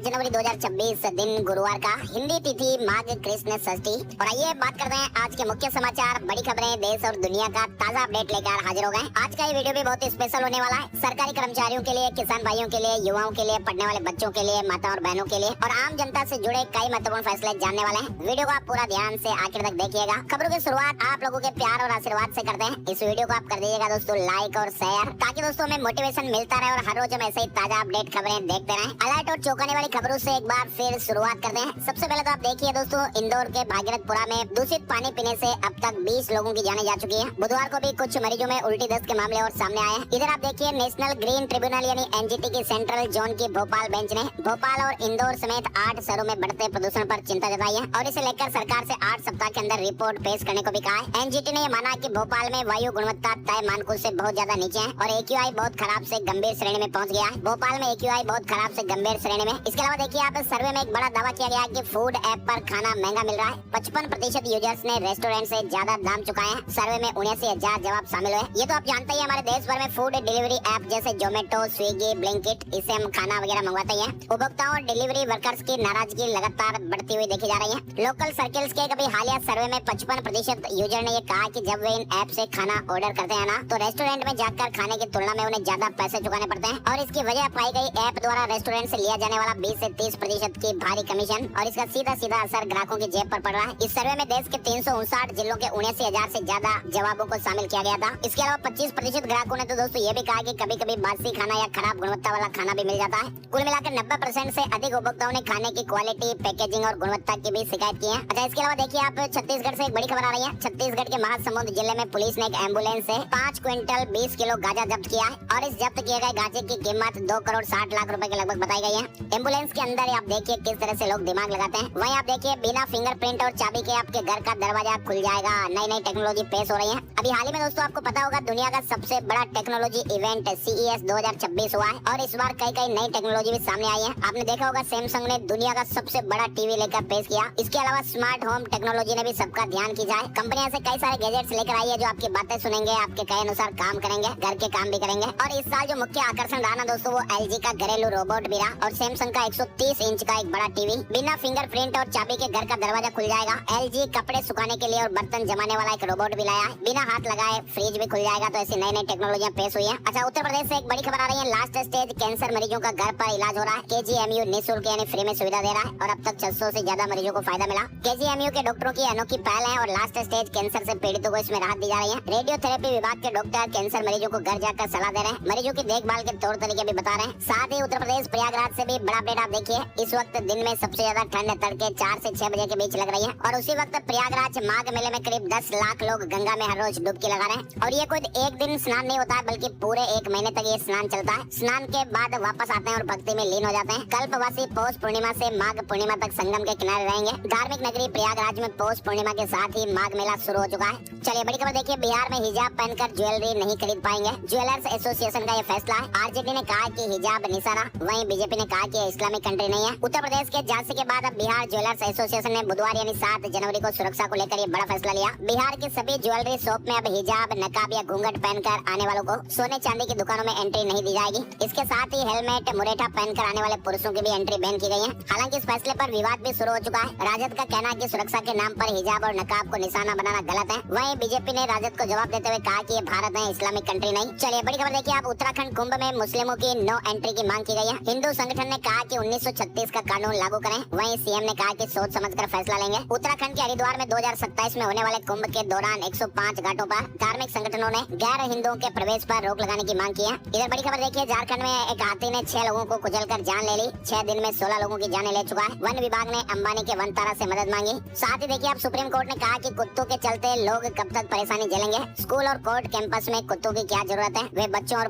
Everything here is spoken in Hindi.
जनवरी 2026 दिन गुरुवार का, हिंदी तिथि माघ कृष्ण षष्ठी। और आइए बात करते हैं आज के मुख्य समाचार, बड़ी खबरें, देश और दुनिया का ताजा अपडेट लेकर हाजिर हो गए। आज का ये वीडियो भी बहुत स्पेशल होने वाला है। सरकारी कर्मचारियों के लिए, किसान भाइयों के लिए, युवाओं के लिए, पढ़ने वाले बच्चों के लिए, माता और बहनों के लिए और आम जनता से जुड़े कई महत्वपूर्ण फैसले जानने वाले हैं। वीडियो को आप पूरा ध्यान से आखिर तक देखिएगा। खबरों की शुरुआत आप लोगों के प्यार और आशीर्वाद से करते हैं। इस वीडियो को आप कर दीजिएगा दोस्तों लाइक और शेयर, ताकि दोस्तों हमें मोटिवेशन मिलता रहे और हर रोज हम ऐसे ही ताजा अपडेट खबरें देखते रहें। अलर्ट और चौंकाने वाली खबरों से एक बार फिर शुरुआत करते हैं। सबसे पहले तो आप देखिए दोस्तों, इंदौर के भागीरथपुरा में दूषित पानी पीने से अब तक 20 लोगों की जानें जा चुकी है। बुधवार को भी कुछ मरीजों में उल्टी दस्त के मामले और सामने आए हैं। इधर आप देखिए, नेशनल ग्रीन ट्रिब्यूनल यानी एनजीटी की सेंट्रल जोन की भोपाल बेंच ने भोपाल और इंदौर समेत 8 शहरों में बढ़ते प्रदूषण पर चिंता जताई है और इसे लेकर सरकार से 8 सप्ताह के अंदर रिपोर्ट पेश करने को भी कहा है। एनजीटी ने माना कि भोपाल में वायु गुणवत्ता तय मानकों से बहुत ज्यादा नीचे है और एक्यूआई बहुत खराब से गंभीर श्रेणी में पहुंच गया है। भोपाल में एक्यूआई बहुत खराब से गंभीर श्रेणी में। इसके अलावा देखिए आप, सर्वे में एक बड़ा दावा किया गया है कि फूड ऐप पर खाना महंगा मिल रहा है। 55% यूजर्स ने रेस्टोरेंट से ज्यादा दाम चुकाए हैं। सर्वे में 79,000 जवाब शामिल हुए। ये तो आप जानते ही, हमारे देश भर में फूड डिलीवरी ऐप जैसे जोमेटो, स्विगी, ब्लिंकिट, इससे हम खाना वगैरह मंगवाते हैं। उपभोक्ताओं और डिलीवरी वर्कर्स की नाराजगी लगातार बढ़ती हुई देखी जा रही है। लोकल सर्किल्स के कभी हालिया सर्वे में 55% यूजर ने ये कहा कि जब वे इन ऐप से खाना ऑर्डर करते हैं ना, तो रेस्टोरेंट में जाकर खाने की तुलना में उन्हें ज्यादा पैसे चुकाने पड़ते हैं और इसकी वजह पाई गई ऐप द्वारा रेस्टोरेंट से लिया जाने वाला 20 से 30% की भारी कमीशन और इसका सीधा सीधा असर ग्राहकों की जेब पर पड़ रहा है। इस सर्वे में देश के 359 जिलों के 79,000 से ज्यादा जवाबों को शामिल किया गया था। इसके अलावा 25% ग्राहकों ने तो दोस्तों ये भी कहा कि कभी कभी बासी खाना या खराब गुणवत्ता वाला खाना भी मिल जाता है। कुल मिलाकर 90% से अधिक उपभोक्ताओं ने खाने की क्वालिटी, पैकेजिंग और गुणवत्ता की भी शिकायत की है। अच्छा, इसके अलावा देखिए आप, छत्तीसगढ़ से एक बड़ी खबर आ रही है। छत्तीसगढ़ के महासमुंद जिले में पुलिस ने एक एम्बुलेंस से 5 क्विंटल 20 किलो गांजा जब्त किया है और इस जब्त किए गए गांजे की कीमत 2 करोड़ 60 लाख रुपए के लगभग बताई गई है। एम्बुलेंस के अंदर आप देखिए किस तरह से लोग दिमाग लगाते हैं। वहीं आप देखिए, बिना फिंगरप्रिंट और चाबी के आपके घर का दरवाजा खुल जाएगा। नई नई टेक्नोलॉजी पेश हो रही है। अभी हाल ही में दोस्तों आपको पता होगा, दुनिया का सबसे बड़ा टेक्नोलॉजी इवेंट CES 2026 हुआ है और इस बार कई नई टेक्नोलॉजी भी सामने आई है। आपने देखा होगा, सैमसंग ने दुनिया का सबसे बड़ा टीवी लेकर पेश किया। इसके अलावा स्मार्ट होम टेक्नोलॉजी ने भी सबका ध्यान खींचा है। कंपनियां से कई सारे गैजेट्स लेकर आई है जो आपकी बातें सुनेंगे, आपके कहे अनुसार काम करेंगे, घर के काम भी करेंगे। और इस साल जो मुख्य आकर्षण रहा ना दोस्तों, वो LG का घरेलू रोबोट भी रहा और सैमसंग का 130 इंच का एक बड़ा टीवी। बिना फिंगरप्रिंट और चाबी के घर का दरवाजा खुल जाएगा। LG कपड़े सुखाने के लिए और बर्तन जमाने वाला एक रोबोट भी लाया है। बिना हाथ लगाए फ्रिज भी खुल जाएगा। तो ऐसी नई नई टेक्नोलॉजियां पेश हुई है। अच्छा, उत्तर प्रदेश से एक बड़ी खबर आ रही है। लास्ट स्टेज कैंसर मरीजों का घर पर इलाज हो रहा है। KGMU निःशुल्क यानी फ्री में सुविधा दे रहा है और अब तक 600 से ज्यादा मरीजों को फायदा मिला। KGMU के डॉक्टरों की अनोखी पहल है और लास्ट स्टेज कैंसर से पीड़ितों को इसमें राहत दी जा रही है। रेडियोथेरेपी विभाग के डॉक्टर कैंसर मरीजों को घर जाकर सलाह दे रहे हैं, मरीजों की देखभाल के तौर तरीके भी बता रहे हैं। साथ ही उत्तर प्रदेश प्रयागराज से भी बड़ा अपडेट आप देखिए। इस वक्त दिन में सबसे ज्यादा ठंड तड़के 4 से 6 बजे के बीच लग रही है और उसी वक्त प्रयागराज माघ मेले में करीब 10 लाख लोग गंगा में हर रोज डुबकी लगा रहे हैं। और ये कोई एक दिन स्नान नहीं होता है, बल्कि पूरे 1 महीने तक ये स्नान चलता है। स्नान के बाद वापस आते हैं और भक्ति में लीन हो जाते हैं। कल्पवासी पौष पूर्णिमा से माघ पूर्णिमा तक संगम के किनारे रहेंगे। धार्मिक नगरी प्रयागराज में पौष पूर्णिमा के साथ ही माघ मेला शुरू हो चुका है। चलिए बड़ी खबर देखिए, बिहार में हिजाब पहनकर ज्वेलरी नहीं खरीद पाएंगे। ज्वेलर्स एसोसिएशन का ये फैसला है। आरजेडी ने कहा कि हिजाब निशाना, वहीं बीजेपी ने कहा कि इस्लामिक कंट्री नहीं है। उत्तर प्रदेश के झांसी के बाद अब बिहार ज्वेलर्स एसोसिएशन ने बुधवार यानी 7 जनवरी को सुरक्षा को लेकर ये बड़ा फैसला लिया। बिहार के सभी ज्वेलरी शॉप में अब हिजाब, नकाब या घूंघट पहनकर आने वालों को सोने चांदी की दुकानों में एंट्री नहीं दी जाएगी। इसके साथ ही हेलमेट, मुरेठा पहनकर आने वाले पुरुषों की भी एंट्री बैन की गई है। हालांकि इस फैसले पर विवाद भी शुरू हो चुका है। राजद का कहना है कि सुरक्षा के नाम पर हिजाब और नकाब को निशाना बनाना गलत है। वहीं बीजेपी ने राजद को जवाब देते हुए कहा कि ये भारत है, इस्लामिक कंट्री नहीं। चलिए बड़ी खबर देखिए आप, उत्तराखंड कुंभ में मुस्लिमों की नो एंट्री की मांग की गई है। हिंदू संगठन ने कहा कि 1936 का कानून लागू करें। वहीं सीएम ने कहा कि सोच समझकर फैसला लेंगे। उत्तराखंड के हरिद्वार में 2027 में होने वाले कुंभ के दौरान 105 घाटों पर धार्मिक संगठनों ने गैर हिंदुओं के प्रवेश पर रोक लगाने की मांग की है। इधर बड़ी खबर देखिए, झारखंड में एक हाथी ने 6 लोगों को कुचलकर जान ले ली। 6 दिन में 16 लोगों की जानें ले चुका है। वन विभाग ने अंबानी के वनतारा से मदद मांगी। साथ ही देखिए आप, सुप्रीम कोर्ट ने कहा कि कुत्तों के चलते लोग कब तक परेशानी झेलेंगे। स्कूल और कोर्ट कैंपस में कुत्तों की क्या जरूरत है, वे बच्चों और